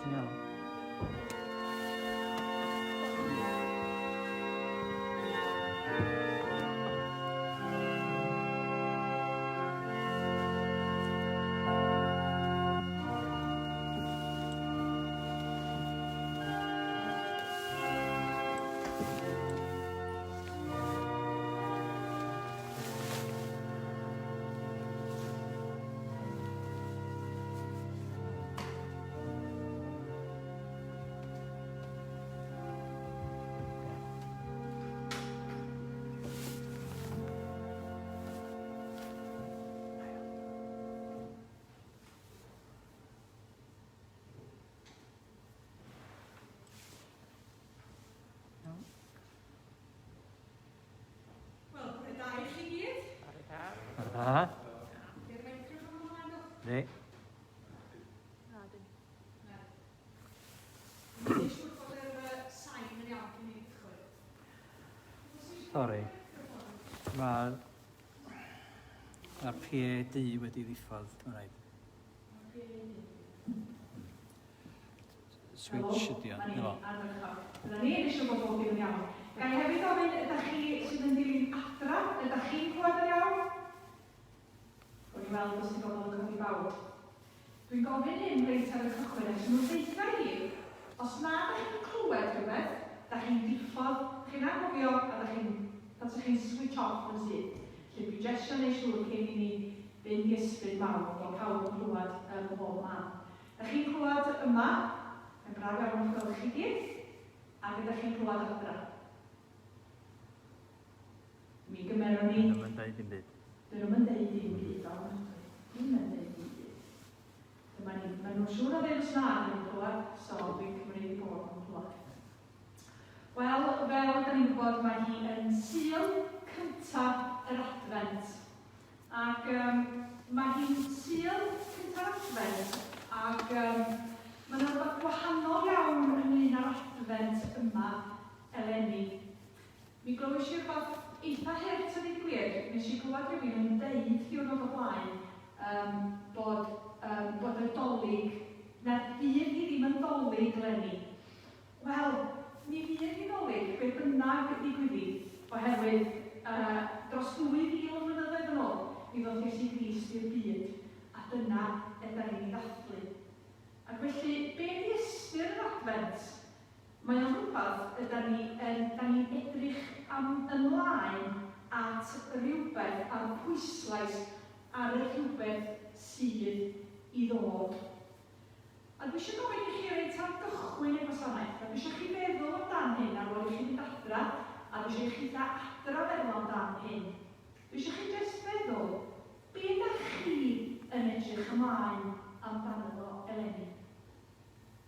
ti'n iawn. Da. Di. Sori. Mae'r PAD wedi ddiffodd, mae'n rhaid. Switch ydi o. Byddwn ni eisiau bod bob dim yn iawn. Gai hefyd ofyn, ydych chi sydd yn dilyn adra? Ydych chi'n clywed yn iawn? Rwy'n i'n weld os ti'n gofod yn codi bawb. Dwi'n gofyn hyn reit ar y cychwyn, ac yn ymwneithio i, os na ydych chi'n clywed rhywbeth, ydych chi'n diffodd, chi'n anghofio, a ydych chi'n switch off yn sydd. Lle dwi jesio neu siŵr cyn i ni fynd i ysbryd mawr, bod pawb yn clywed yn bob man. Ydych chi'n clywed yma, yn braf iawn yn gweld chi gyd, ac ydych chi'n clywed adra. Mi gymeron ni... Dyn nhw'n deud dim byd. Dyn nhw'n deud dim byd, ond dwi'n deud dim byd. Maen nhw'n siŵr o ddim snad yn clywed, so dwi'n cymryd i bod yn clywed. Wel, fel ydym ni'n gwybod, mae hi yn Sul cyntaf yr Advent. Ac mae hi'n Sul cyntaf yr Advent, ac mae'n rhywbeth gwahanol iawn ynglyn â'r Advent yma eleni. Mi glywys i rhywbeth eitha hert yn ei gwir, nes i glywed rhywun yn deud diwrnod o blaen bod y dolyg, na'r byd hi ddim yn dolyg eleni. Wel, mi fydd hi dolyg beth bynnag ddigwyddi, oherwydd dros 2,000 mlynyddoedd yn ôl, mi ddod Iesu Grist i'r byd, a dyna ydym ni'n ddathlu. Ac felly, be di ystyr yr Advent? Mae o'n rhywbeth ydym ni'n edrych ymlaen at rhywbeth ar pwyslais ar y rhywbeth sydd i ddod. A dwi eisiau gofyn i chi reit ar gychwyn y gwasanaeth, a dwi eisiau chi feddwl amdan hyn ar ôl i chi fynd adra, a dwi eisiau chi adra feddwl amdan hyn. Dwi eisiau chi jyst feddwl, be ydych chi yn edrych ymlaen amdano fo eleni?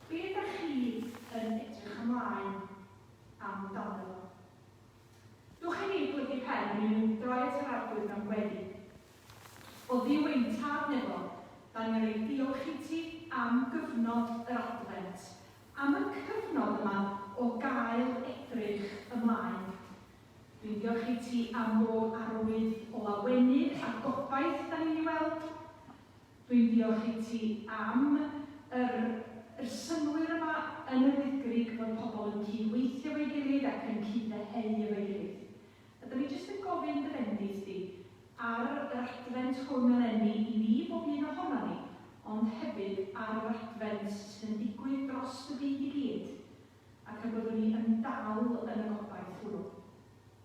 Be ydych chi yn edrych ymlaen amdano fo? Dwch i ni blygu pen, ni'n droi at yr arglwydd mewn gweddi. O ddiwyntad nefo, da ni'n rhaid diolch i ti am gyfnod yr Advent, am y cyfnod yma o gael edrych ymlaen. Dwi'n diolch i ti am o arwydd o lawenydd a gobaith da ni'n ei weld. Dwi'n diolch i ti am yr synwyr yma yn y ddigrig bod pobl yn cydweithio efo'i gilydd ac yn cydlehau efo'i gilydd. Ydym ni jyst yn gofyn dy bendith di ar yr Advent hwn eleni i ni bob un ohono ni, ond hefyd ar yr Advent sydd yn digwydd dros y byd i gyd, ac yn byddwn ni yn dal yn y gobaith hwnnw.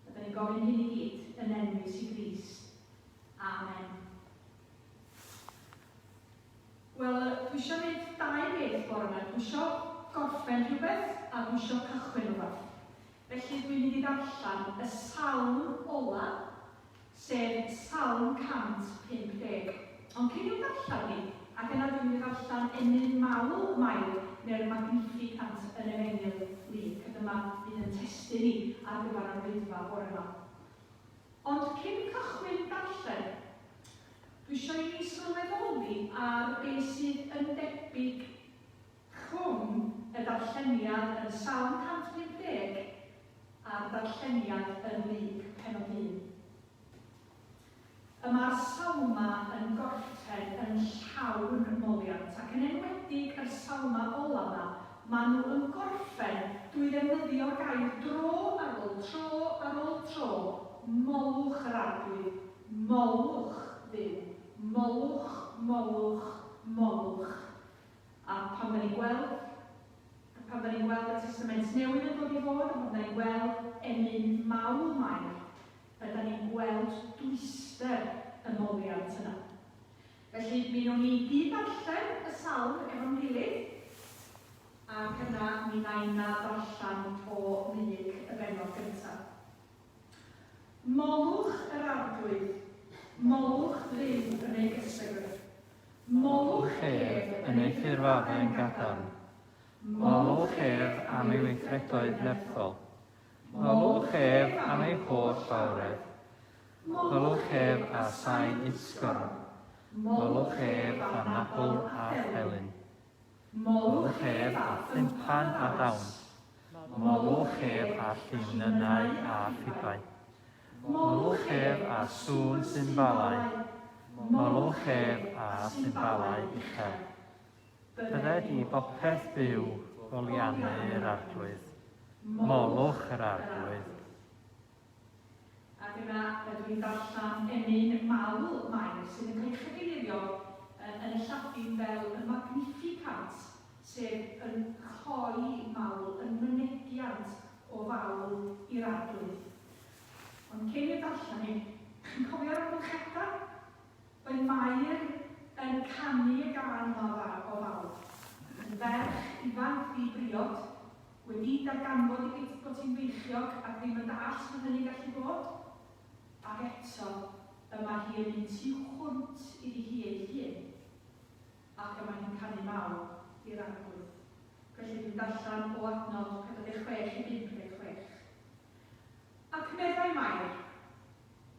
Ydym ni'n gofyn hyn i gyd yn enw Iesu Grist. Amen. Wel, dwi eisiau gwneud dau beth bore yma. Dwi eisiau gorffen rhywbeth a dwi eisiau cychwyn rhywbeth. Felly dwi'n mynd i ddarllen y salm ola, sef salm 150. Ond cyn i'w darllen ni, ac yna dwi'n mynd i ddarllen Emyn Mael, neu'r Magnificant yn Efengyl Luc. A dyma fydd yn testyn ni ar gyfer y wyddfa bore yma. Ond cyn cychwyn darllen, dwi eisiau i ni sylweddoli ar beth sydd yn debyg rhwng y darlleniad yn salm 150 a'r darlleniad yn Luc pennod 1. Mae'r salma yn gorffen yn llawn moliant, ac yn enwedig yr salm salma ola yma, maen nhw yn gorffen drwy ddefnyddio'r gair tro ar ôl tro, molwch yr arglwydd, molwch Dduw, molwch, molwch, molwch. A pan da ni'n gweld y Testament Newydd yn dod i fod, a pan da ni'n gweld emyn mawl mair, ydym ni'n gweld dwyster y moliant yna. Felly, mi nhw'n ni gyd darllen y salm efo'n gilydd, ac yna mi naina darllen o ddig y bennod gyntaf. Molwch yr arglwydd, molwch Dduw yn ei gysegr. Molwch ef yn ei ffurfadau yn gadarn. Molwch ef am ei weithredoedd lerthol. Molwch ef am ei holl fawredd. Molwch ef a sain isgorn. Molwch ef a nabl a helyn. Molwch ef a thympan a dawn. Molwch ef a llinynnau a phibau. Molwch ef a sŵn symbalau. Molwch ef a symbalau uchel. Bydded i bopeth byw oliannu'r arglwydd. Molwch yr arglwydd. Ac yna ydw i'n darllen emyn mawl mair sydd yn cael ei chyfeirio yn y Lladin fel y Magnificat, sef yn choi mawl, yn mynegiant o fawl i'r arglwydd. Ond cyn i darllen ni, chi'n cofio'r amgylchada? Oedd Mair yn canu y gan o fawl. Yn ferch ifanc ddi-briod, wedi darganfod i bod hi'n feichiog ac ddim yn dall sydd hynny gallu bod. Ac eto, yma hi yn mynd tu hwnt iddi hi ei hun. Ac yma hi'n canu mawl i'r arglwydd. Felly dwi'n darllen o adnod 46 i 56. Ac meddai Mair,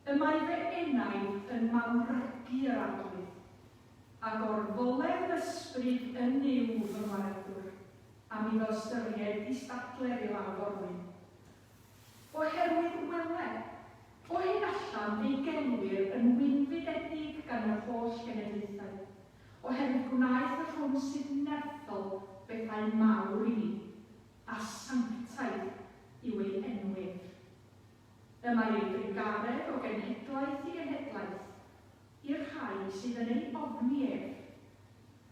y mae fe enaidd yn mawrygu yr arglwydd, ac o'r ddole'r ysbryd yn niw fy ngwaredwr, a mi ddo ystyried i statler i lawr orwyn. Oherwydd wele, o hyn allan ei gelwir yn wynfydedig gan yr holl genedlaethau, oherwydd gwnaeth y rhwng sydd nerthol bethau mawr i ni, a sanctaidd i'w ei enwyr. Yma ei brigaredd o genhedlaeth i genhedlaeth, i'r rhai sydd yn ei ofni ef.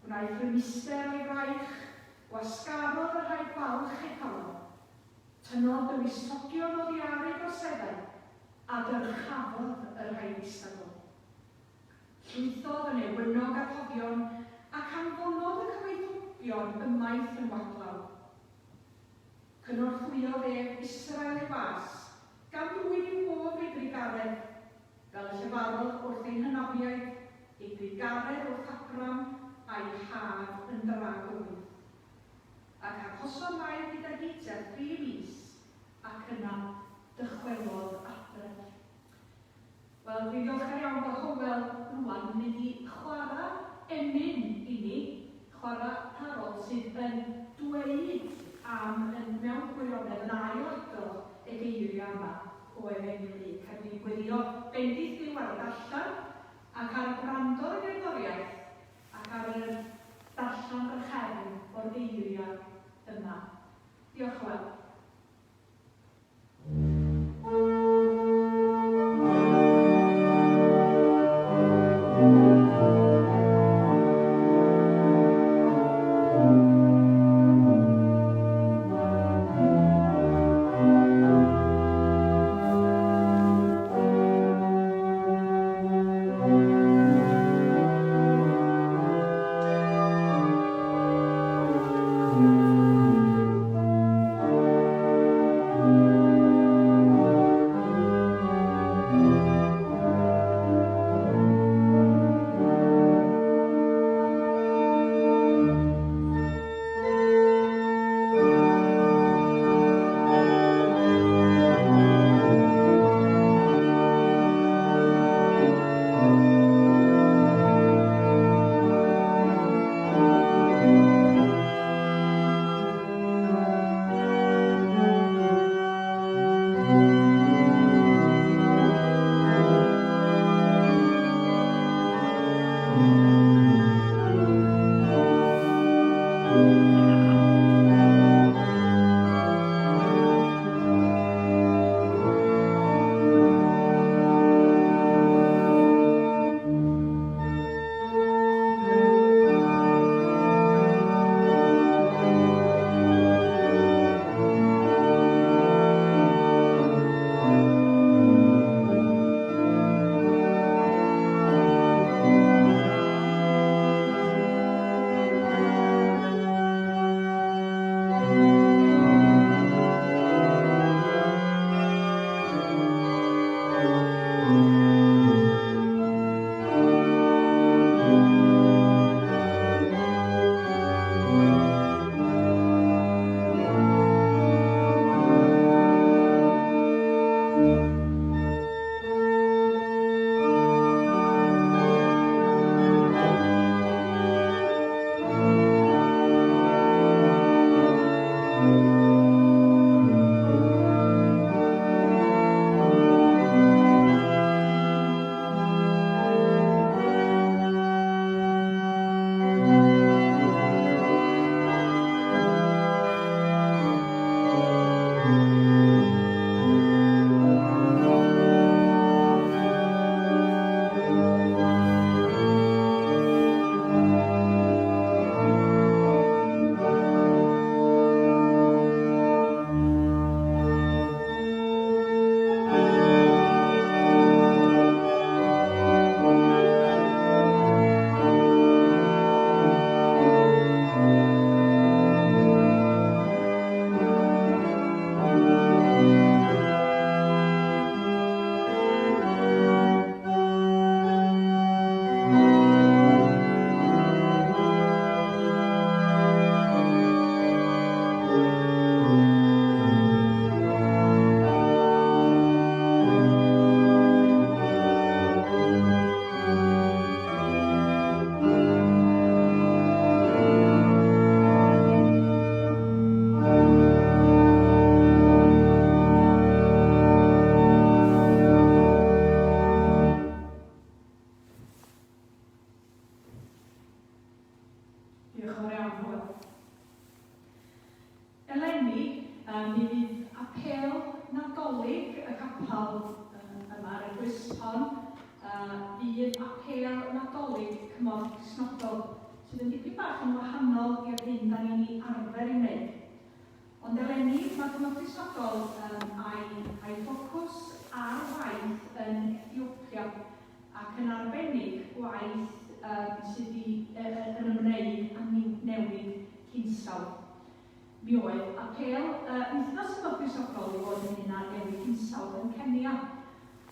Gwnaeth y mister o'i fraich, wasgarodd y rhai falch ei calon. Tynnodd y wystogion o ddiar ei goseddau, a dyrchafodd y rhai distagol. Llwythodd yn ewynog atodion, ac anfonodd y cyfoethogion ymaith yn wadlaw. Cynorthwyodd ef Israel ei fas, gan ddwyn i'w hoff ei brigaredd, fel y llefarodd wrth ein hynafiaid, ei brigaredd wrth Abram a'i haf yn dragowydd. Ac arhosodd Mair gyda gitar 3 mis, ac yna dychwelodd adref. Wel, dwi'n ddiolchgar iawn bod Hywel rwan yn mynd i chwarae emyn i ni, chwarae parol sydd yn dweud am mewn gwirionedd yn ailadrodd y geiriau yma o Efengyl 1. Dwi'n gweddio bendith Dduw ar y darllen, ac ar y gwrando y gerddoriaeth, ac ar y darllen y chefn o'r geiriau yma. Diolch wel. yn fawr iawn hwyl. Eleni, mi fydd apel Nadolig y capel yma ar y Grisbon, fydd apel Nadolig cymorth Cristnogol sydd yn dipyn bach yn wahanol i'r hyn da ni'n ei arfer i wneud. Ond eleni, mae cymorth Cristnogol a'i ffocws ar waith yn Ethiopia ac yn arbennig gwaith sydd yn ymwneud â newid hinsawdd. Mi oedd apel wythnos cymorth Cristnogol i fod yn un ar newid hinsawdd yn Kenya.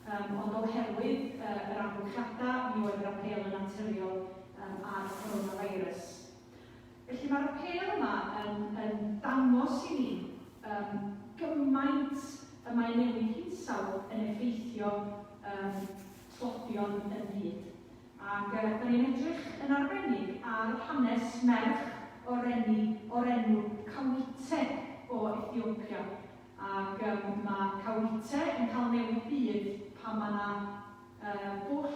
Ond oherwydd yr amgylchiadau, mi oedd yr apel yn naturiol ar coronavirus. Felly mae'r apel yma yn dangos i ni gymaint y mae newid hinsawdd yn effeithio tlodion yn byd. Ac da ni'n edrych yn arbennig ar hanes merch o'r enw Kawite o Ethiopia. Ac mae Kawite yn cael newid byd pan mae yna bwll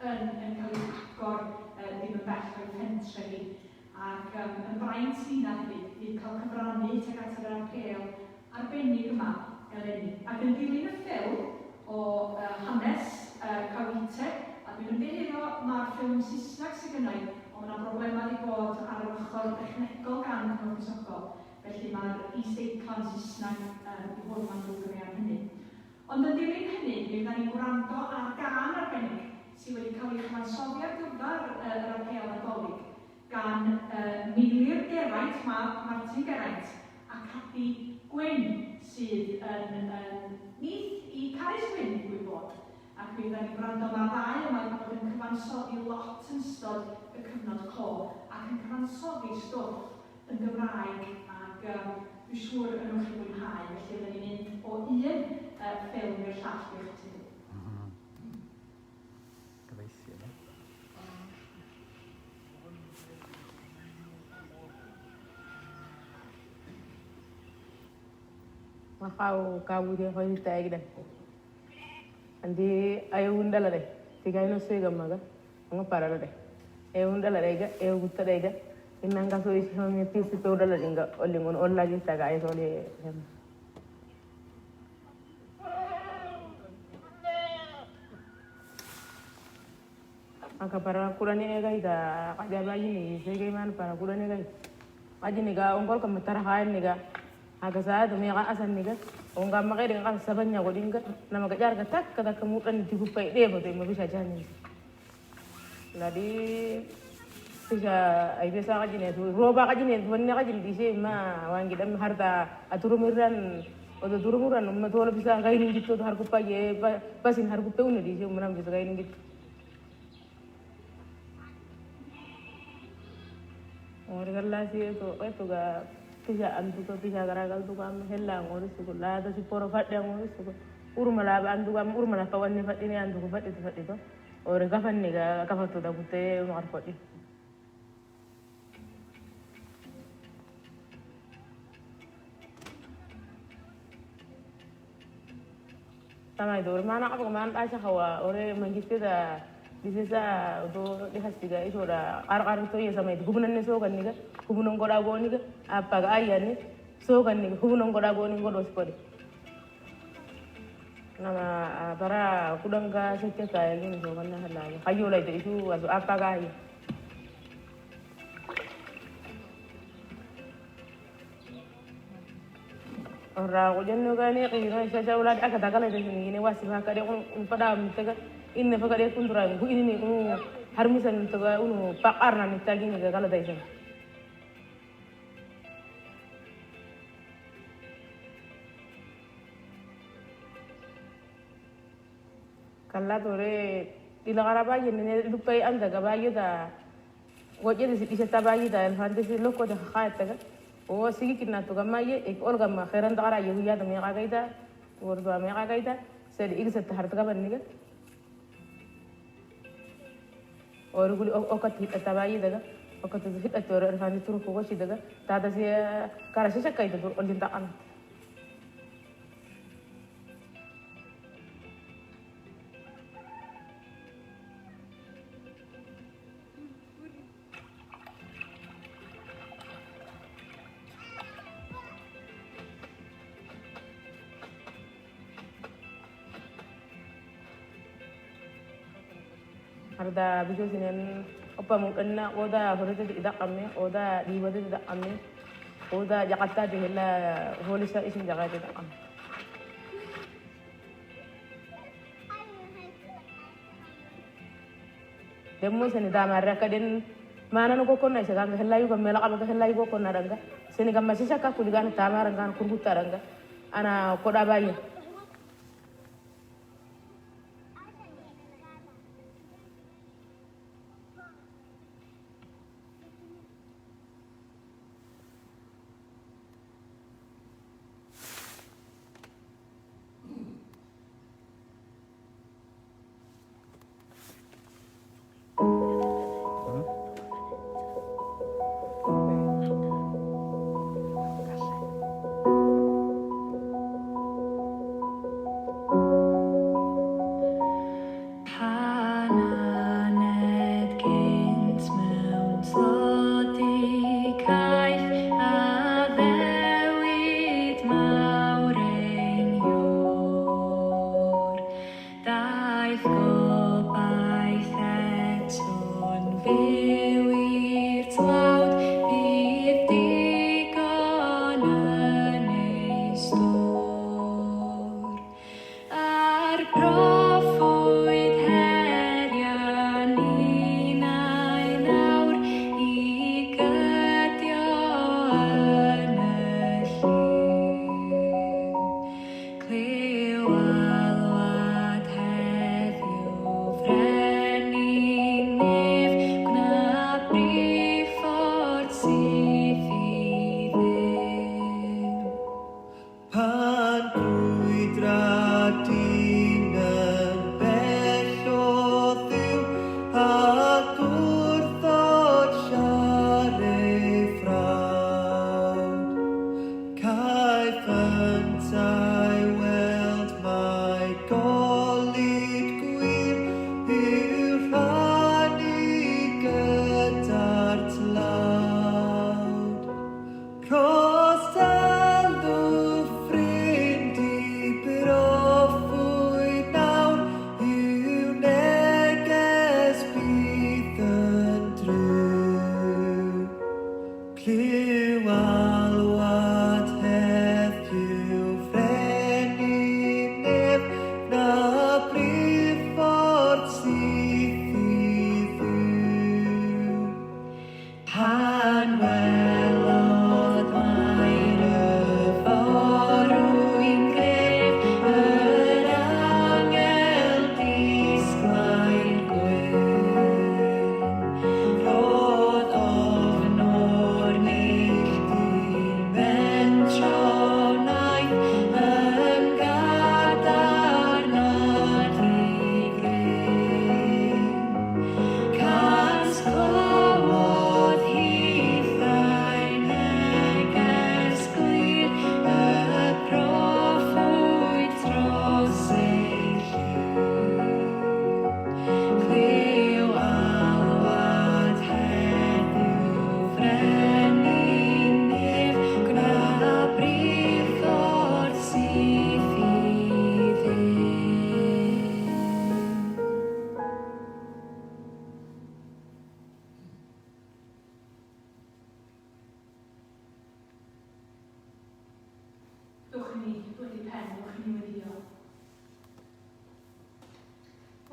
yn cael ei agor ddim yn bell o'i pentre hi. Ac yn braint Nina hefyd, fydd cael cyfrannu tuag at yr apel arbennig yma eleni. Ac yn dilyn y ffilm o hanes Kawite, a dwi'n ymddeol mae'r ffilm Saesneg sydd gynnau, ond mae yna broblemau wedi bod ar yr ochr dechnegol gan Cymru Cristnogol. Felly mae'r is-deitlan Saesneg i fod yma'n dod ar hynny. Ond yn dilyn hynny, bydd ni'n gwrando ar gan arbennig sydd wedi cael ei chyfansoddi ar gyfer yr apel Nadolig gan Meilir Geraint, Martin Geraint, a Cadi Gwyn sydd yn nid i Caris Gwyn i gwybod. Ac bydd ni'n gwrando mae'r ddau yma wedi bod yn cyfansoddi lot yn ystod y cyfnod clo ac yn cyfansoddi stwff yn Gymraeg ac dwi'n siŵr yn ymwch i fwynhau, felly byddwn ni'n mynd o un ffilm i'r llall i'ch tu. Gobeithio, ne? Kau dia kau ni tayag dah. Andi ayo undala deh. Tiga ino sega maga. Anga parala deh. Ayo undala deh ga. Ayo gutta deh ga. Inna anga so isi hami pisi pe undala deh ga. Olingon olla gi taga ayo soli. Anga para kurani ega ida. Kaja bayi ni sega iman para kurani ega. Aji ni ga ongkol kamatara haen ni ga. Aga saat demi ka asan ni ga. Ongga makai dengan sabanya ko dinga nama kejar ketak kata kemudian digupai dia betul mau bisa jalan. Ladi bisa ai bisa kaji ni tu roba kaji ni tu ni kaji di sini mah wangi dam harta aturumuran atau turumuran umma tu bisa kain gitu tu harga paye pasin harga peun di sini umma bisa kain gitu. Orang lagi itu ga Pisa antuka pisa garagal tuka am hella ngori suko la da si poro fadde ngori suko urmala ba antuka urmala fa wanni fadde ni antuka fadde to ore gafan ni ga kafato da kutte ngar fadde sama itu mana apa kemarin aja kawa ore mangiste da disisa do dihasiga itu da ar to ya sama itu gubunan ne so kan ni ga gubunan goda go ni ga apa ga ayani so kan ni gubunan goda go ni godo spodi nama para kudang ga sete ka ni so kan na hala kayo la itu wasu apa ga ay ora ko jenno ga ni qiro sa jawla aka dagala de ni wasi ba ka de on pada mitaga inne fa kade kundura ngu ini harmisan to ga unu pakarna ni tagi ni ga kala daisan kala tore dilagara ba yene lupai anda ga ba yeda goje de isa tabayi da hande si lokko de khaata ga o sigi kinna to ga maye e olga ma khairan da ara yu ya da me ga gaida wordo me ga gaida sed igsa ta harta ga banni ga और गुली ओकत तबाई दगा ओकत हित तोर रफानी तुरु को शी दगा तादा से कराशे चक्काई दो और जिंदा अन harda bijo sinen opa mungkinna oda horete tidak kami oda diwade tidak kami oda Jakarta di hela holisa isin Jakarta tidak kami demo seni dama raka den mana no kokon na sega hela yugo mela kaba hela yugo kokon na danga seni gamma sisa ka kuligan tamara ngan kurguta danga ana koda bayi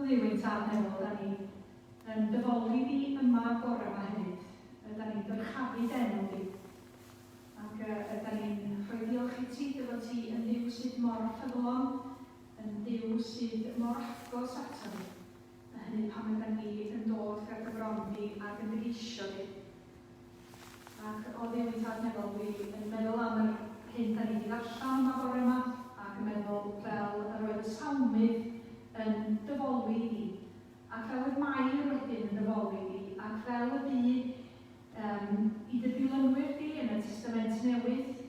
Ddiwyn tad meddwl, da ni yn dyfoli di yma bore yma hefyd. Da ni'n dyrchafu denw di. Ac da ni'n rhoi diolch i ti, gyda ti yn ddiw sydd mor ffyddlon, yn ddiw sydd mor agos ato ni. Hynny pan ydyn ni yn dod gyda gyfrondi ac yn ddigeisio ni. Ac o ddiwyn tad meddwl, dwi yn meddwl am yr hyn da ni wedi ddarllen yma bore yma, ac yn meddwl fel yr oedd y salmydd yn dyfoli ni, ac fel y Mair wedyn yn dyfoli ni, ac fel y bu i dy ddilynwyr di yn y Testament Newydd,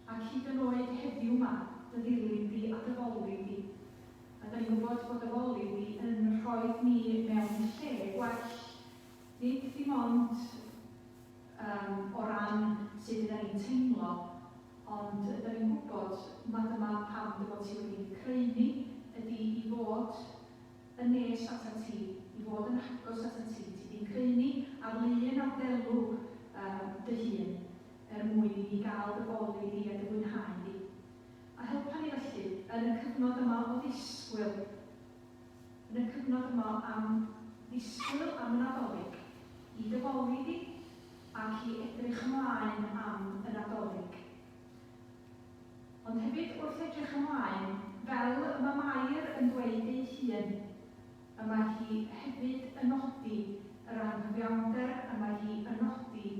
ac hyd yn oed heddiw yma, dy ddilyn di a dyfoli di. A da ni'n gwybod bod dyfoli di yn rhoi ni mewn lle gwell, nid dim ond o ran sut ydyn ni'n teimlo, ond da ni'n gwybod na dyma pam dy bod ti wedi creu ni, ydy i fod yn nes ata ti, i fod yn agos at y ti. Ti di'n creuni ar lun ar delwg dy hun mwyn i ni gael dy boli di a dy fwynhau di. A helpa ni felly yn y cyfnod yma o ddisgwyl, yn y cyfnod yma am ddisgwyl am y Nadolig, i dy boli di ac i edrych ymlaen am y Nadolig. Ond hefyd wrth edrych ymlaen, fel y mae Mair yn dweud ei hun, y mae hi hefyd yn nodi yr anghyfiawnder, y mae hi yn nodi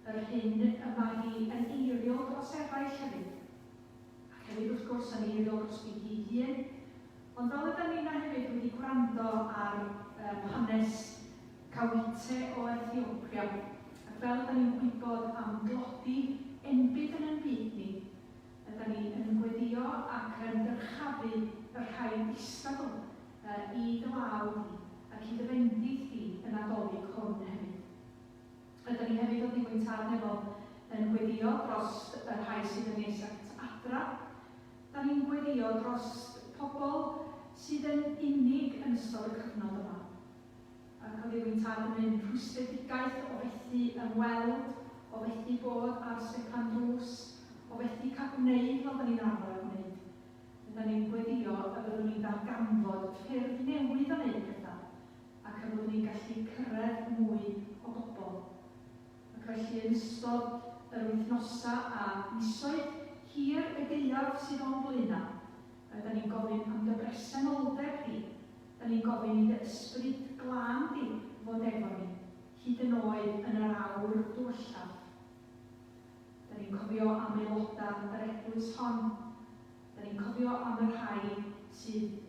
yr hyn y mae hi yn eiriol dros eraill hefyd. Ac hefyd wrth gwrs yn eiriol dros fi hi hun. Ond fel ydym ni'n hefyd wedi gwrando ar hanes Cawite o Ethiopia, ac fel ydym ni'n gwybod am glodi enbyd yn byd ni, ydym ni yn gweddio ac yn dyrchafu yr rhaid isfagol i dy law di ac i dy fendith di yn Nadolig hwn hefyd. Ydym ni hefyd o ddiwyn Tarnefol yn gweddio dros y rhai sydd yn nes at adra. Da ni'n gweddio dros pobl sydd yn unig yn ystod y cyfnod yma. Ac o ddiwyn Tad yn mynd rhwystredigaeth o fethu ymweld, o fethu bod ar stepan drws, o fethu cael gwneud fel da ni'n arfer o gwneud. Da ni'n gweddio y byddwn ni'n darganfod ffyrdd newydd o wneud pethau, ac y byddwn ni'n gallu cyrraedd mwy o bobl. Ac felly yn ystod yr wythnosau a misoedd hir y gaeaf sydd o'n blaena, da ni'n gofyn am dy bresenoldeb di, da ni'n gofyn i dy ysbryd glân di fod efo ni, hyd yn oed yn yr awr diwellaf. Da ni'n cofio am aelodau yr eglwys hon, da ni'n cofio am y rhai sydd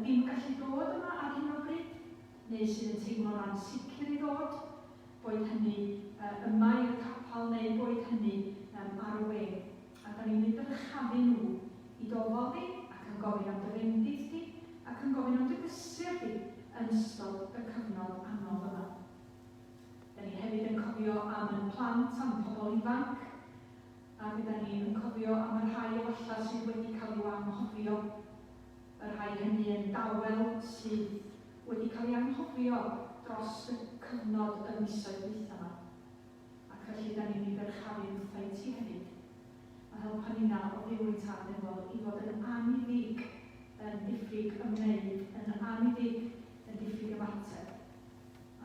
ddim gallu dod yma ar hyn o bryd, neu sydd yn teimlo'n ansicr i ddod, boed hynny yma i'r capel neu boed hynny ar y we. A da ni'n mynd dyrchafu nhw i dofod di ac yn gofyn am dy fendith di ac yn gofyn am dy gysur di yn ystod y cyfnod anodd yma. Da ni hefyd yn cofio am y plant am pobl ifanc, a da ni yn cofio am y rhai o wella sydd wedi cael i'w anghofio, y rhai hynny yn dawel sydd wedi cael ei anghofio dros y cyfnod y misoedd dwytha yma. Ac felly da ni'n ei dyrchafu wrthau ti hefyd. A helpa ni nawr o ddiwyn Tarnefol i fod yn aniddig yn diffyg ymwneud, yn aniddig yn diffyg ymateb.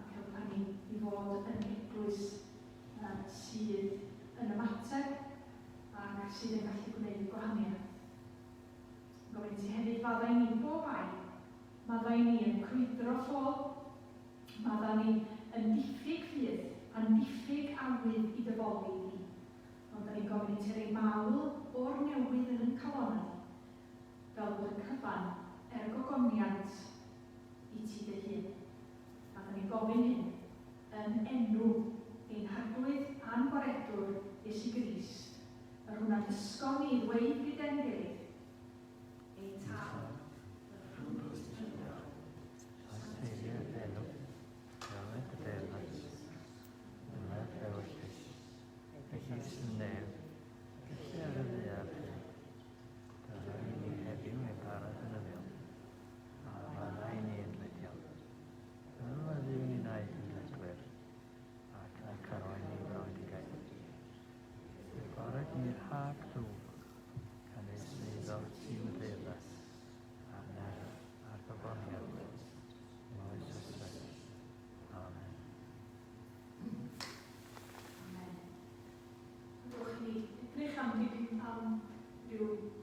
Ac helpa ni i fod yn eglwys sydd yn ymateb ac sydd yn gallu gwneud gwahaniaeth. Gofyn ti hefyd faddau ni bob ai, maddau ni yn crwydro ffôl, maddau ni yn diffyg ffydd, yn diffyg awydd i dyfoddi ni. Ond da ni'n gofyn i ti rei mawl o'r newydd yn calonau, fel bod yn cyfan gogoniant i ti dy hun. A da ni'n gofyn hyn yn enw ein harglwydd a'n gwaredwr Iesu Grist, yr hwnna dysgon ni ddweud gyda'n gilydd. Ein tad.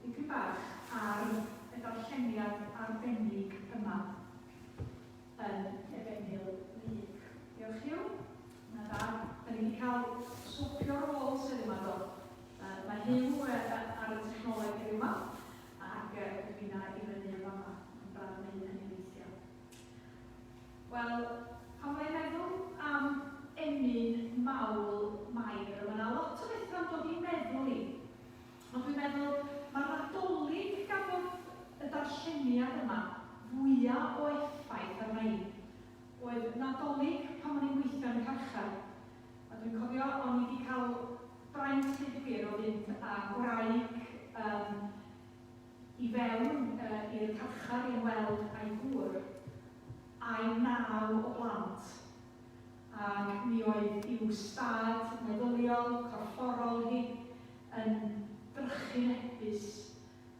Dipyn bach ar y darlleniad arbennig yma yn Efengyl Lug. Diolch i'w. Na da. Da ni wedi cael swpio'r rols yma do. Mae Huw ar y technoleg yma ac dwi'n i fyny yma yn braf yn hynny'n weithio. Wel, pan mae'n meddwl am emyn mawl Mair, mae yna lot o bethau'n dod i'n meddwl i. Ond dwi'n meddwl mae'r Nadolig gafodd y darlleniad yma fwyaf o effaith ar ni. Oedd Nadolig pan o'n i'n gweithio yn y carchar. A dwi'n cofio o'n i wedi cael braint hyd gwir o fynd â gwraig i fewn i'r carchar i ymweld â'i gŵr. a'i 9 o blant. Ac mi oedd i'w stad meddyliol, corfforol hi yn drychu'n ebus.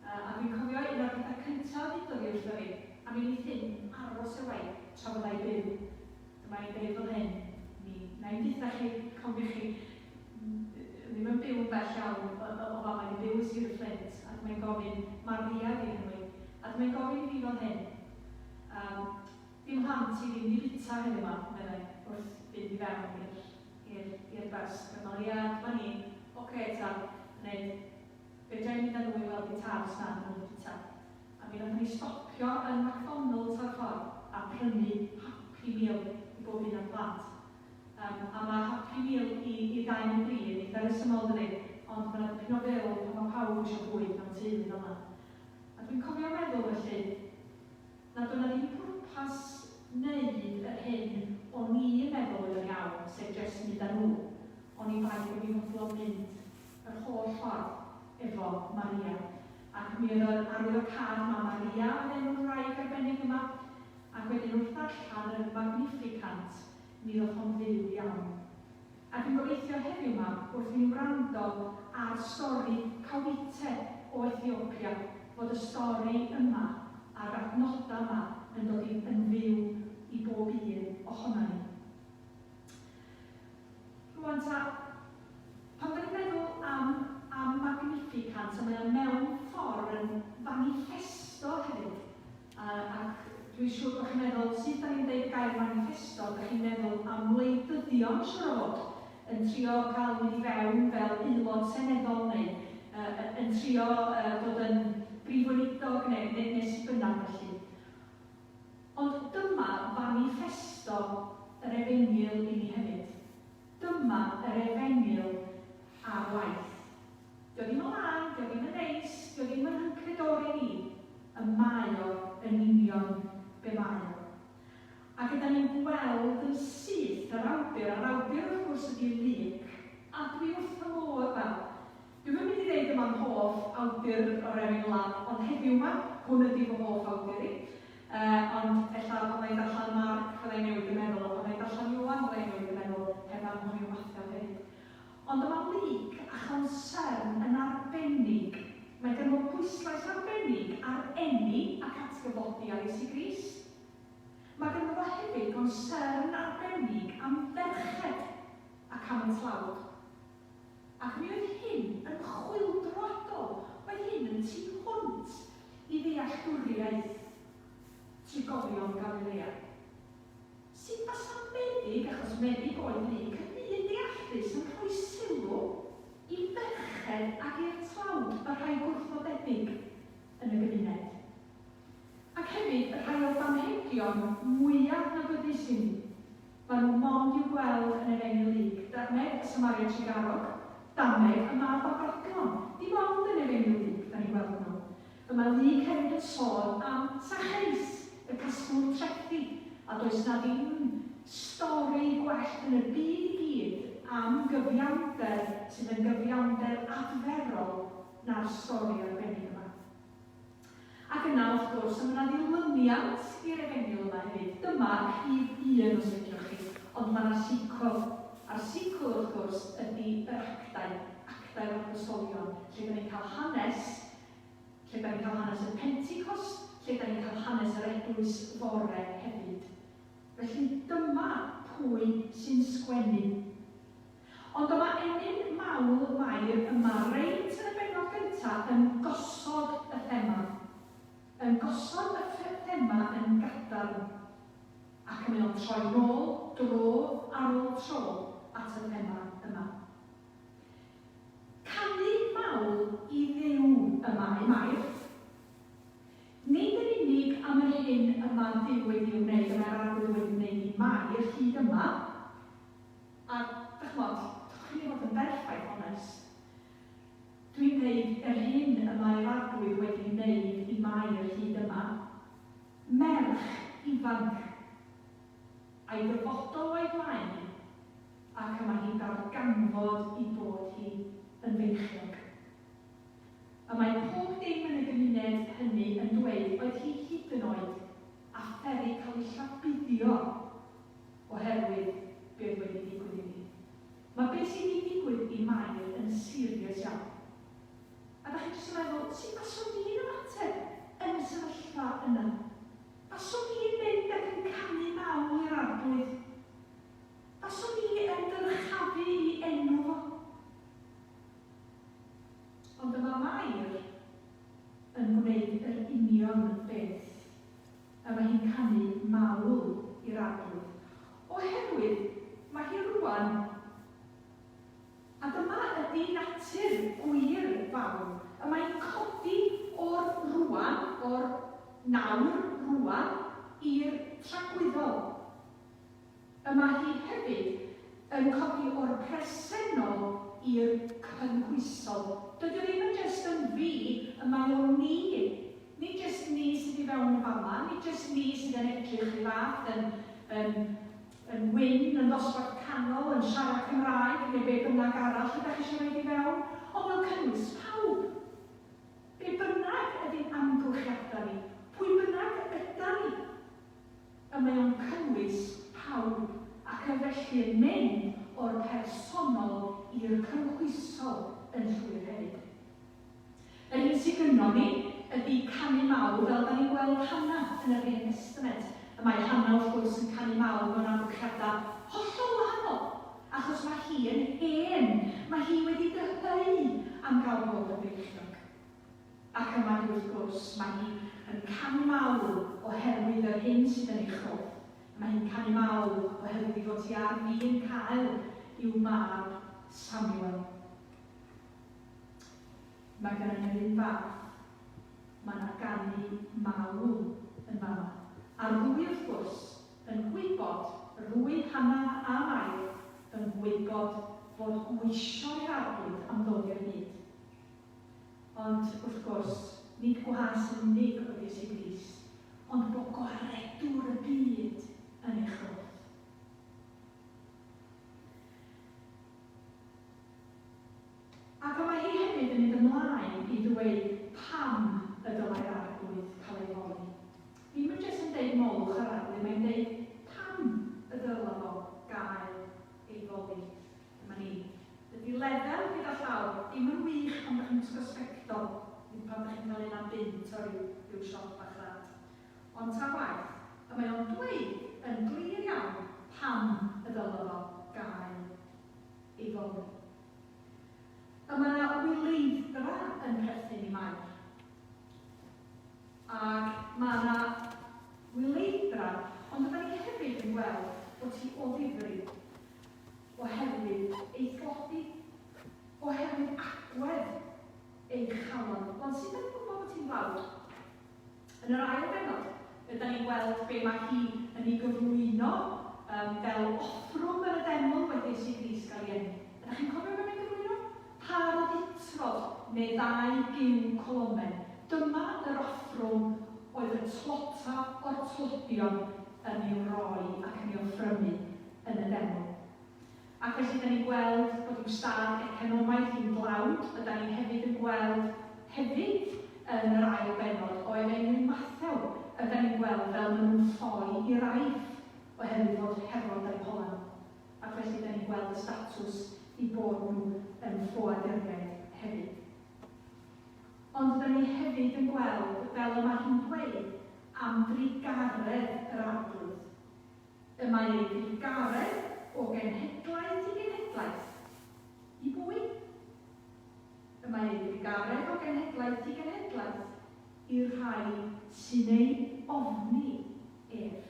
A dwi'n cofio un o'r pethau cyntaf i dod i'r llyfi, a mi wneud hyn aros y waith tra fyddai byw. Dyma ni'n dweud fel hyn, na'n dweud chi, cofio chi, ddim yn byw yn bell iawn o fama, ni'n byw yn Sir y Flint, a dwi'n gofyn, Maria di hynny, a dwi'n gofyn i fi fel hyn. Dim hant i ddim di bita hyn yma, meddai, wrth fynd i fewn i'r bus. Maria, dyma ni, oce ta, neu fe dwi'n mynd â nhw i weld i tad os nad nhw'n bita. A mi nath ni stopio yn McDonald's ar ffordd a prynu Happy Meal i bob un o'r plant. A mae Happy Meal i ddau yn bryd, eitha resymol dydi, ond mae'n dipyn o feddwl pan mae pawb eisiau bwyd mewn teulu fel yna. A dwi'n cofio meddwl felly, nad o'na ddim pwrpas wneud yr hyn o'n i'n meddwl yn iawn, sef jyst mynd â nhw. O'n i'n faint o fi fodlon mynd yr holl ffordd efo Maria. Ac mi oedd yr arwydd o car ma Maria yn enw'r wraig arbennig yma, ac wedyn wrth ddarllen yr Magnificant, mi oedd o'n fyw iawn. A dwi'n gobeithio heddiw yma wrth ni'n wrando ar stori Cawite o Ethiopia, fod y stori yma a'r adnodau yma yn dod yn fyw i bob un ohono ni. Rwan ta, pan da ni'n meddwl am Magnificant, a mae'n mewn ffordd yn manifesto hefyd. Ac dwi'n siŵr bod chi'n meddwl, sut da ni'n dweud gair manifesto, da chi'n meddwl am wleidyddion siwr o fod, yn trio cael mynd i fewn fel aelod seneddol neu yn trio dod yn brifweinidog neu sydd bynnag felly. Ond dyma manifesto yr Efengyl i ni hefyd. Dyma yr Efengyl ar waith. Dio ddim yn lan, dio ddim yn neis, dio ddim yn hyncredori ni, y mae o yn union be mae o. Ac ydym ni'n gweld yn syth yr awdur wrth gwrs ydy'r Lug, a dwi wrth y modd fel. Dwi'n mynd i ddeud yma'n hoff awdur o'r Efengyl, ond heddiw yma, hwn ydy fy hoff awdur i. Ond ella pan mae'n darllen Marc, fyddai'n newid yn meddwl, pan mae'n darllen Iwan, fyddai'n newid yn meddwl, hefyd am hwy'n wathio hefyd. Ond yma Lug a chonsern yn arbennig. Mae gen nhw pwyslais arbennig ar eni ac atgyfodi ar Iesu Grist. Mae gen nhw hefyd chonsern arbennig am ferched ac am y tlawd. Ac mi oedd hyn yn chwyldroadol, oedd hyn yn tu hwnt i ddealltwriaeth trigolion Galilea. Sut fasa'n meddyg, achos meddyg oedd Lug, yn deallus yn rhoi sylw i ferched ac i'r tlawd y rhai gwrthodebyg yn y gymuned. Ac hefyd, y rhai o'r damhegion mwyaf na gyddys i ni, maen nhw mond i'w gweld yn Efengyl Lug. Dameg Samaria Tregarog, dameg y Mab Abrognon. Dim ond yn Efengyl Lug, da ni'n gweld nhw. Yma Lug hefyd yn sôn am Zacchaeus, y casglwr trethi, a does na ddim stori gwell yn y byd i gyd am gyfiawnder sydd yn gyfiawnder adferol na'r stori arbennig yma. Ac yna, wrth gwrs, yma ddilyniant i'r Efengyl yma hefyd. Dyma rhif 1 os ydych chi, ond mae'na sicl. A'r sicl, wrth gwrs, ydy yr actau'r apostolion, lle da ni'n cael hanes, lle da ni'n cael hanes y Pentecost, lle da ni'n cael hanes yr Eglwys Fore hefyd. Felly dyma pwy sy'n sgwennu. Ond dyma enyn mawl Mair yma reit yn y bennod gyntaf yn gosod y thema. Yn gosod y thema yn gadarn. Ac yn mynd o'n troi nôl, dro ar ôl tro at y thema yma. Canu mawl i ddiw yma i Mair. Nid yn unig am yr hyn yma Dduw wedi wneud, yma'r arwydd wedi wneud i Mair hyd yma. A, dychmod, chi'n fod yn berffaith onest. Dwi'n dweud yr hyn yma'r arwydd wedi wneud i Mair hyd yma. Merch ifanc. A'i dyfodol o'i blaen, ac yma hi'n darganfod i bod hi yn feichiog. A mae pob dim yn y gymuned hynny yn dweud oedd hi hyd yn oed a pheri cael ei llabuddu Ond yma Mair yn gwneud yr union beth. A mae hi'n canu mawl i'r arglwydd. Oherwydd, mae hi rwan, a dyma ydi natur gwir fawr, a mae'n codi o'r rwan, o'r nawr rwan, i'r tragwyddol. A mae hi hefyd yn codi o'r presennol i'r cynhwysol. Dydy o ddim yn jyst yn fi, y mae o'n ni. Nid jyst ni sydd i fewn y fama, nid jyst ni sydd yn edrych i fath, yn wyn, yn ddosbarth canol, yn siarad Cymraeg, neu be bynnag arall ydych chi eisiau rhaid i fewn, ond fel cynnwys pawb. Be bynnag ydy'n amgylchiadau ni, pwy bynnag ydyn ni. A mae o'n cynnwys pawb, ac yn felly yn mynd o'r personol i'r cynhwysol yn llwyr hefyd. Yr un sydd gynno ni ydy canu mawl fel da ni'n gweld Hannah yn yr Hen Testament. A mae Hannah wrth gwrs yn canu mawl mewn amgylchiadau hollol wahanol, achos mae hi yn hen, mae hi wedi dyheu am gael bod yn beichiog. Ac yma hi wrth gwrs, mae hi yn canu mawl oherwydd yr hyn sydd yn ei chrodd. Mae hi'n canu mawl oherwydd ei fod hi ar fi'n cael i'w mab Samuel. Mae gen i'n un fath. Mae yna ganu mawl yn fama. A'r ddwy wrth gwrs yn gwybod, y ddwy Hannah a Mair yn gwybod fod gwysio'r arglwydd am ddod i'r byd. Ond wrth gwrs, nid gwas yn unig o Iesu Grist, ond bod gwaredwr y byd yn eich roedd. Ac mae hi hefyd yn mynd ymlaen i ddweud pam y dylai'r arglwydd cael ei foddi. Ddim yn jyst yn deud molwch ar arglwydd, mae'n deud pam y dylai fo gael ei foddi. Dyma ni. Dydy lefel gyda llaw ddim yn wych pan ydych chi'n sgosbecto, ddim pan ydych chi'n cael un am bint o ryw siop bach rad. Ond ta waith, a mae o'n dweud yn glir iawn pam y dylai fo gael ei foddi. A mae yna wyleidfa yn perthyn i Mair. Ac mae yna wyleidfa, ond ydym ni hefyd yn gweld bod hi o ddifri oherwydd ei tlodi, oherwydd agwedd ei chalon. Ond sydd yn gwybod bod hi'n fawr? Yn yr ail benod, ydym ni'n gweld be mae hi yn ei gyflwyno fel offrwm yn y deml wedi Iesu Grist gael ei enni. Ydych chi'n cofio beth mae'n gyflwyno? Par o litrod neu 2 giw colomen. Dyma yr offrwm oedd y tlota o'r tlodion yn i'w roi ac yn i'w ffrymu yn y deml. Ac felly, da ni'n gweld bod i'w stad economaidd hi'n glawd, ydym ni hefyd yn gweld hefyd yn yr ail benod o Efengyl Mathew, ydym ni'n gweld fel maen nhw'n ffoi i raif oherwydd fod Herod a'i Polan. Ac felly, da ni'n gweld y statws i bod nhw yn ffoaduriaid hefyd. Ond da ni hefyd yn gweld, fel y mae hi'n dweud, am ddigaredd yr arglwydd. Y mae ei ddigaredd o genhedlaeth i genhedlaeth. I bwy? Y mae ei ddigaredd o genhedlaeth i genhedlaeth i'r rhai sy'n ei ofni ef.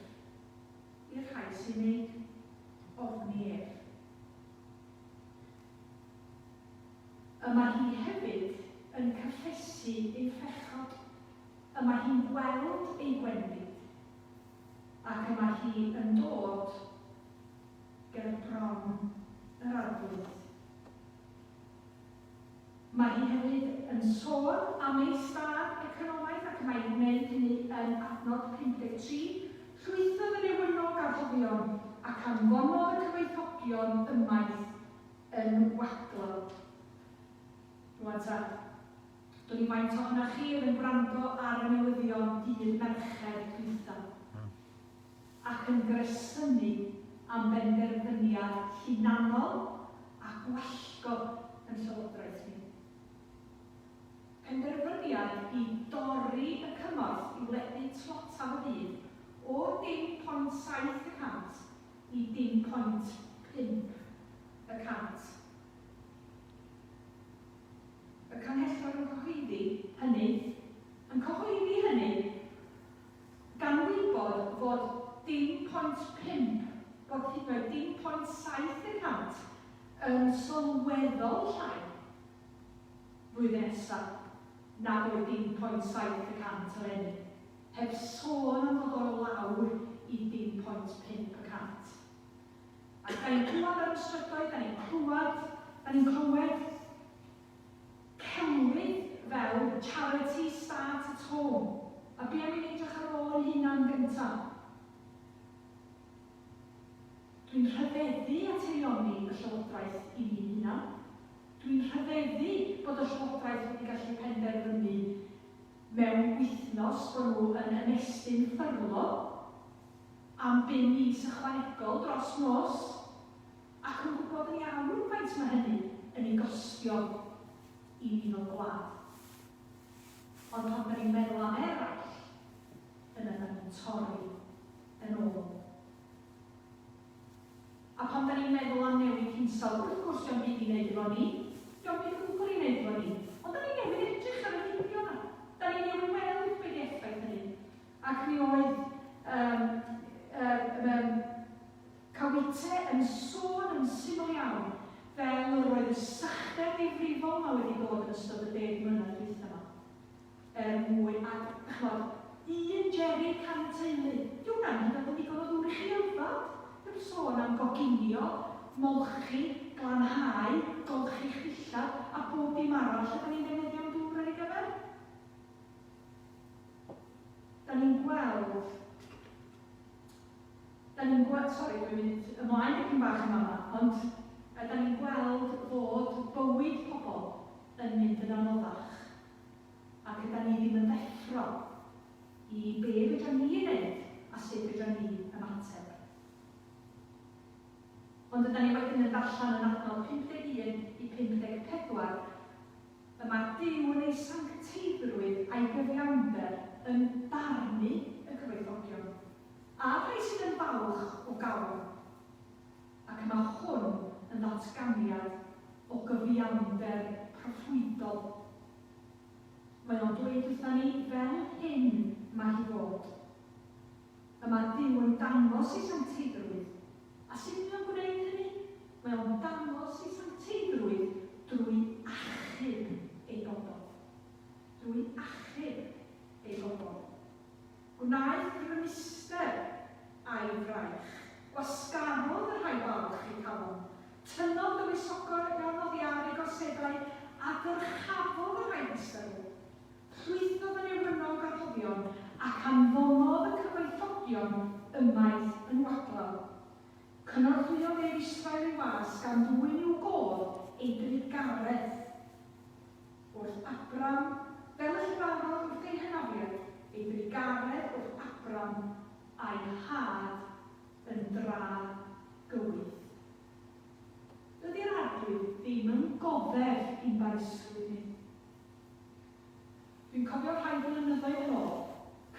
I'r rhai sy'n ei ofni ef. Y mae hi hefyd yn cyffesu ei phechod. Y mae hi'n gweld ei gwendid. Ac y mae hi yn dod ger bron yr arglwydd. Mae hi hefyd yn sôn am ei stad economaidd ac mae hi'n gwneud hynny yn adnod 53. Llwythodd yn ewynnog archoddion ac anfonodd y cyfoethogion ymaith yn wadlawd. Rwan ta, dwi'n i faint ohonoch chi oedd yn gwrando ar y newyddion dyn merched dwytha ac yn gresynu am benderfyniad hunanol a gwallgo yn llywodraeth ni. Penderfyniad i dorri y cymorth i wledu tlota o byd o 0.7% i 0.5%. Y canhellor yn sylweddol llai flwyddyn nesaf nag oedd 1.7% eleni, heb sôn am ddod o lawr i 1.5%. Ac da ni'n clywed ar y strydoedd, da ni'n clywed celwydd fel Charity Start at Home. A be am i ni edrych ar ôl yn hunan gyntaf? Dwi'n rhyfeddu at eilioni y Llywodraeth i ni hunan. Dwi'n rhyfeddu bod y Llywodraeth wedi gallu penderfynu mewn wythnos bod nhw yn ymestyn ffyrlo am 5 mis ychwanegol dros nos, ac yn gwybod yn iawn faint mae hynny yn ei gostio i ni fel gwlad. Ond pan da ni'n meddwl am eraill, yna da ni'n torri yn ôl. A pan da ni'n meddwl am newid hinsawdd, wrth gwrs diolch byd i wneud efo ni, diolch byd o gwbl i wneud efo ni, ond da ni'n newid edrych ar y fideo yna. Da ni'n newid weld beth i effaith hynny. Ac mi oedd Cawite yn sôn yn syml iawn fel yr oedd y sychder difrifol yma wedi bod yn ystod y 10 mlynedd dwytha yma. Mwy, ac chymod, un Jerry can teulu. Dwi'n rhan hyd yn ddigon o ddŵr i chi yfad. Dwi'n sôn am goginio, molchi, glanhau, golchi chillad a bob dim arall lle da ni'n defnyddio am dŵr ar ei gyfer. Da ni'n gweld, sori, dwi'n mynd ymlaen dipyn bach yn yma, ond da ni'n gweld fod bywyd pobl yn mynd yn anoddach. Ac ydym ni ddim yn ddeffro i be fydda ni wneud a sut fydda ni ymateb. Ond ydym ni wedyn yn darllen yn adnod 51 i 54, y mae Duw yn ei sancteiddrwydd a'i gyfiawnder yn darnu y cyfoethogion, a rhai sydd yn falch o gael. Ac mae hwn yn ddatganiad o gyfiawnder proffwydol. Mae o'n dweud wrtha ni fel hyn mae hi fod. Y mae Duw yn dangos ei sancteiddrwydd. A sut mae o'n gwneud hynny? Mae o'n dangos ei sancteiddrwydd drwy achub ei bobl. Drwy achub ei bobl. Gwnaeth grymister a'i fraich. Gwasgarodd y rhai balch i calon. Tynnodd dywysogo'r oddi ar ei gosedau a dyrchafodd y rhai misterol. Llwythodd yn ewynnog arhoddion ac anfonodd y cyfoethogion ymaith yn wadlaw. Cynorthwyodd ei Israel i was gan ddwyn i'w gof ei drigaredd. Wrth Abram, fel y cyfarfod wrth ei hynafiad, ei drigaredd wrth Abram a'i had yn dra gywydd. Dydy'r arglwydd ddim yn goddef i'n barisrwydd ni. Dwi'n cofio rhai blynyddoedd yn ôl,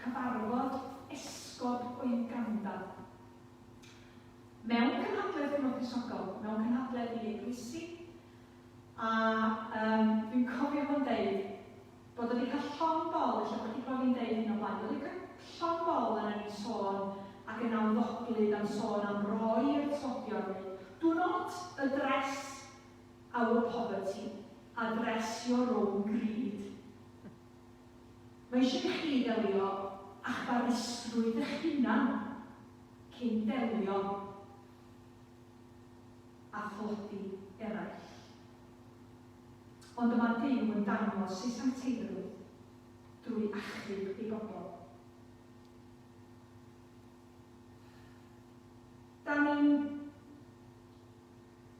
cyfarfod esgod o Uganda. Mewn cynhadledd ymwysogol, mewn cynhadledd i eglwysi, a dwi'n cofio fo'n deud bod wedi cael llon bol, lle bod chi gofyn deud hyn o blaen, wedi cael llon bol yna ni sôn ac yn awddoglyd am sôn am roi i'r todion. Do not address our poverty, address your own greed. Mae eisiau chi delio a'ch barisrwydd eich hunan cyn delio a thlodi eraill. Ond yma Duw yn dangos ei sancteiddrwydd drwy achub ei bobl. Da ni'n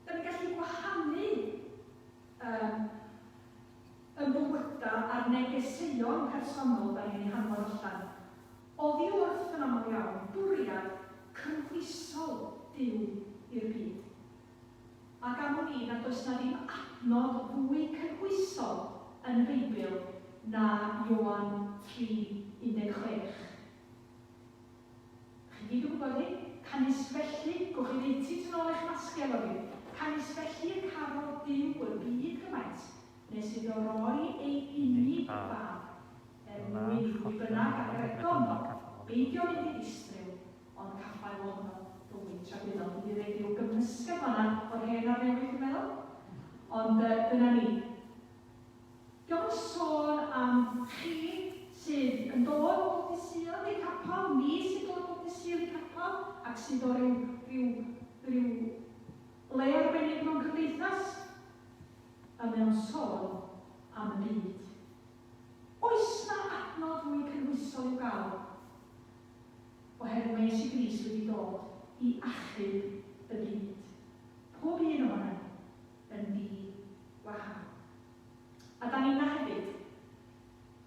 gallu gwahanu y bwyda a'r negeseuon personol da ni'n hanfod allan. Oddi wrth yn aml iawn bwriad cynhwysol Duw i'r byd. Ac am hynny nad oes na ddim adnod fwy cynhwysol yn y Beibl na Ioan 3:16. Chi gyd yn gwybod ni? Canis felly, gwch chi ddeiti yn ôl eich masgau o fi, canis felly y cafodd Duw y byd gymaint, nes iddo roi ei unig fab, mwyn i bwy bynnag ac ar egono, beidio mynd i ddistryw, ond caffael ono bywyd trafodol. Dwi wedi rhoi ryw gymysgedd fan'na o'r hen a'r newydd, dwi'n meddwl. Ond dyna ni. Diolch yn sôn am chi sydd yn dod o bob dydd Sul i capel, ni sydd dod o bob dydd Sul i capel, ac sydd o ryw le arbennig mewn cymdeithas, a mewn sôn am y byd. Oes na adnod mwy cynhwysol i'w gael? Oherwydd mae Iesu Grist wedi dod i achub y byd. Pob un o'na yn byd wahanol. A da ni'n hefyd.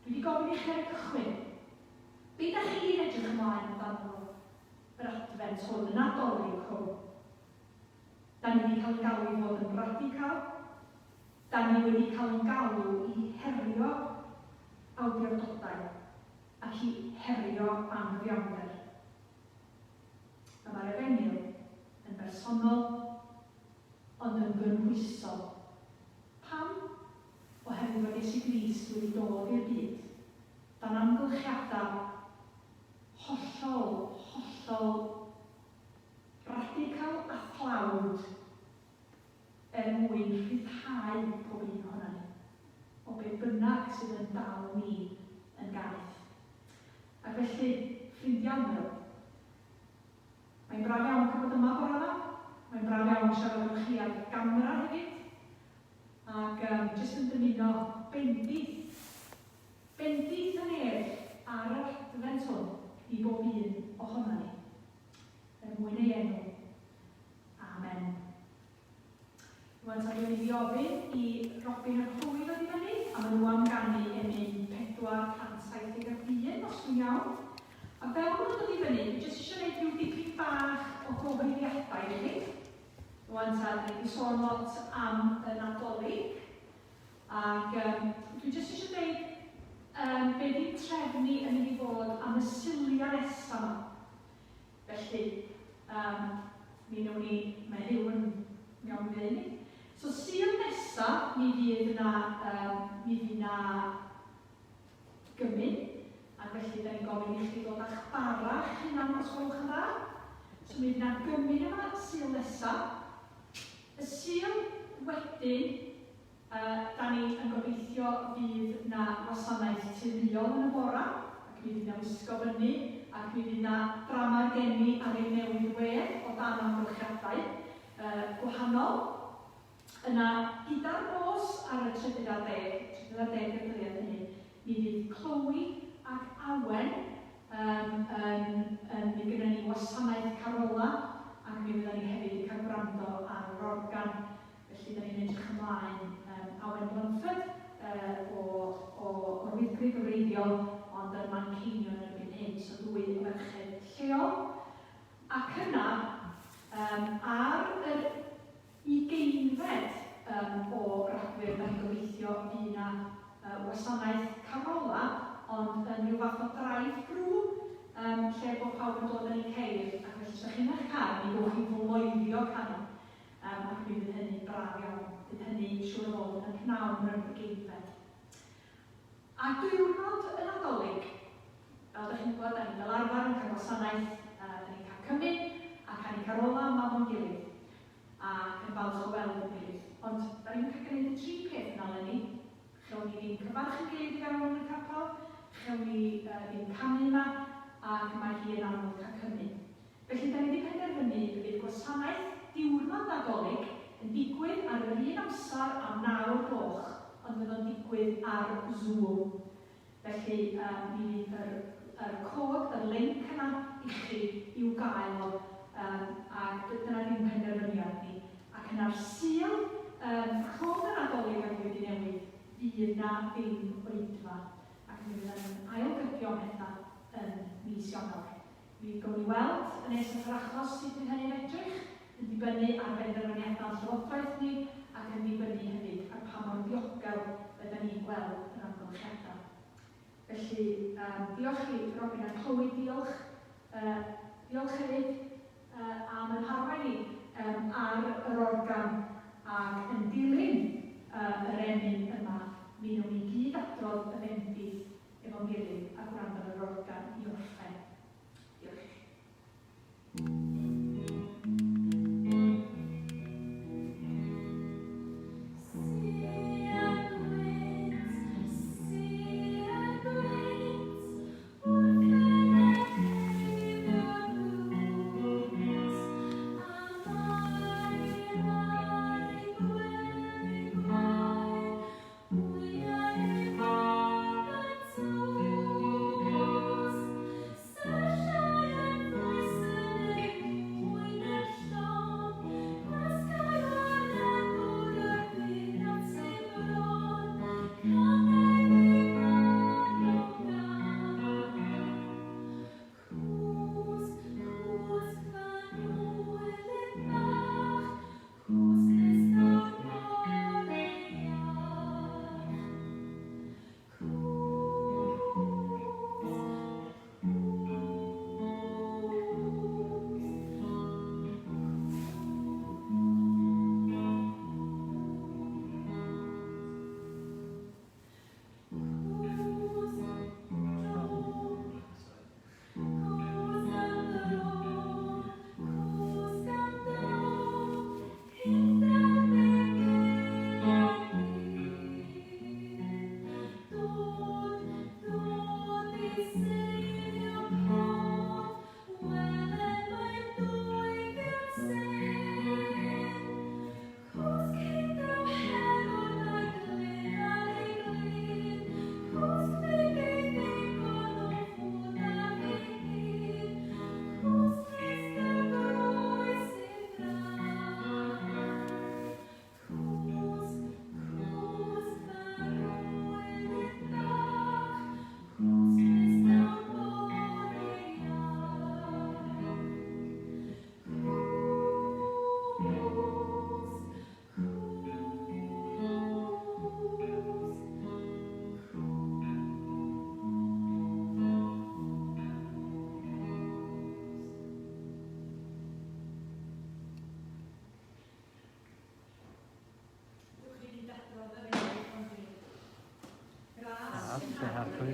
Dwi wedi gofyn i chi ar y cychwyn. Be da chi'n edrych ymlaen amdano yr advent hwn, y Nadolig hwn? Da ni wedi cael ei galw i fod yn radical. Da ni wedi cael ei galw i herio awdurdodau ac i herio angyfiawnder. A mae'r efengyl yn bersonol, ond yn gynhwysol. Pam? Oherwydd bod Iesu Grist wedi dod i'r byd, dan amgylchiadau hollol radical a thlawd mwyn rhyddhau pob un ohono ni, o be bynnag sydd yn dal ni yn gaeth. Ac felly, ffrindiau nhw, mae'n braf iawn cael bod yma bore yma, mae'n braf iawn siarad efo chi ar gamera hefyd, ac jyst yn dymuno bendith yn eraill ar yr advent hwn i bob un ohono ni. Mwyn ei enw. Amen. Rwan ta dwi'n ei ofyn i Robin a Chloe ddod i fyny, a maen nhw am ganu emyn 471 os dwi'n iawn. A fel maen nhw'n dod i fyny, dwi jyst eisiau gwneud rhyw dipyn bach o gyhoeddiadau i chi. Rwan ta, dwi wedi sôn lot am y Nadolig, ac dwi jyst eisiau dweud be di'n trefnu yn ei fod am y Silia nesaf yma. Felly, mi wnawn ni, mae Huw yn iawn i fyny. So, Sul nesaf, mi fydd na gymyn, ac felly da ni'n gofyn i chi ddod a'ch barach hunan os gwelwch yn dda. So, mi fydd na gymyn yma Sul nesaf. Y Sul wedyn, da ni yn gobeithio fydd na wasanaeth teuluol yn y bora, ac mi fydd na wisgo fyny, ac mi fydd na drama geni ar ei newydd wedd o dan amgylchiadau gwahanol. Yna, gyda'r nos ar y 30 dyddiad hynny, mi fydd Chloe ac Awen yn gyda ni wasanaeth Carola, ac mi fyddwn ni hefyd yn cael gwrando ar yr organ. Felly, da ni'n edrych ymlaen Awen Blanford o'r wyddgrif gyfreithiol, ond yn Manceinion yn erbyn hyn, so dwy o ferched lleol. Ac yna, ar yr 20fed o Rhagfyr, da ni'n gobeithio fydd na wasanaeth Carola, ond yn rhyw fath o drive-thru, lle bod pawb yn dod yn ei ceir, ac felly os ydych chi'n eich car, mi gowch chi floeddio canu, ac mi fydd hynny braf iawn. Bydd hynny siŵr o fod yn pnawn yn y geifed. A diwrnod y Nadolig, fel ydych chi'n gwybod, da ni'n fel arfer yn cael gwasanaeth, da ni'n cael cymyn, a cael ei Carola yma fo'n gilydd, ac yn falch o weld yn gilydd. Ond da ni'n cael gwneud y tri peth yna lenni. Chewn ni ddim cyfarch yn gilydd i fewn yn y capel, chewn ni ddim canu yma, ac mae hi yn amlwg cael cymyn. Felly, da ni wedi penderfynu bydd gwasanaeth diwrnod Nadolig yn digwydd ar yr un amser am 9 gloch, ond fydd o'n digwydd ar Zoom. Felly, mi fydd yr cod, y link yna i chi i'w gael o, ac dyna ddim penderfyniad ni. Ac yna'r Sul, cod y Nadolig ar wedi newid, fydd na ddim oedfa. Ac mi fydd yn ailgyrdio pethau yn mis Ionawr. Mi gawn ni weld yn nes yr achos sydd yn hynny'n edrych, yn dibynnu ar benderfyniadau llywodraeth ni, ac yn dibynnu hefyd ar pa mor ddiogel ydym ni'n gweld yr amgylchiadau. Felly, diolch i Robin a Chloe, diolch. Diolch hefyd am yn harwain ni ar yr organ ac yn dilyn yr emyn yma. Mi wnawn ni gyd adrodd y bendith efo'n gilydd a gwrando ar yr organ i orffen. Diolch.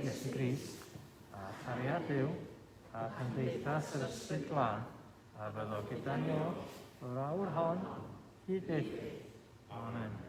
Iesu Grist, a cariad Dyw, a cymdeithas yr ysbryd glân, a fyddwch gyda ni o'r awr hon, hyd eich. Amen.